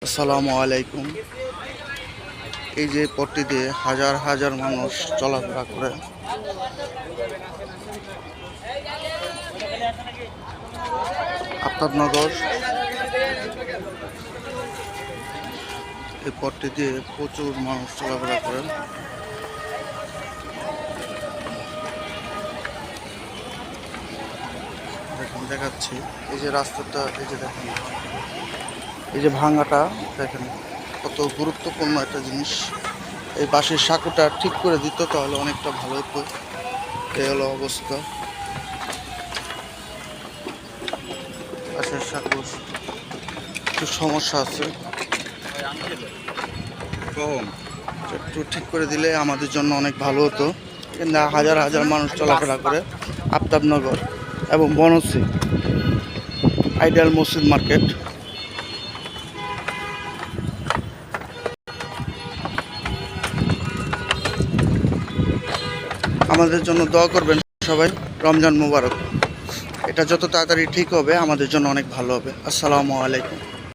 আসসালামু আলাইকুম। এই যে পথটি দিয়ে হাজার হাজার মানুষ চলাফেরা করে। আফতাবনগর এই পথটি দিয়ে প্রচুর মানুষ চলাফেরা করে। দেখুন দেখাচ্ছি, এই যে রাস্তাটা, এই যে দেখেন, এই যে ভাঙাটা দেখেন কত গুরুত্বপূর্ণ একটা জিনিস। এই বাঁশের সাঁকোটা ঠিক করে দিত তাহলে অনেকটা ভালো হতো। এই হলো অবস্থা, বাঁশের সাঁকো একটু সমস্যা আছে, একটু ঠিক করে দিলে আমাদের জন্য অনেক ভালো হতো। কিন্তু হাজার হাজার মানুষ চলাফেরা করে আফতাবনগর এবং বনশ্রী আইডিয়াল মসজিদ মার্কেট। আমাদের জন্য দোয়া করবেন সবাই। রমজান মুবারক। এটা যত তাড়াতাড়ি ঠিক হবে আমাদের জন্য অনেক ভালো হবে। আসসালামু আলাইকুম।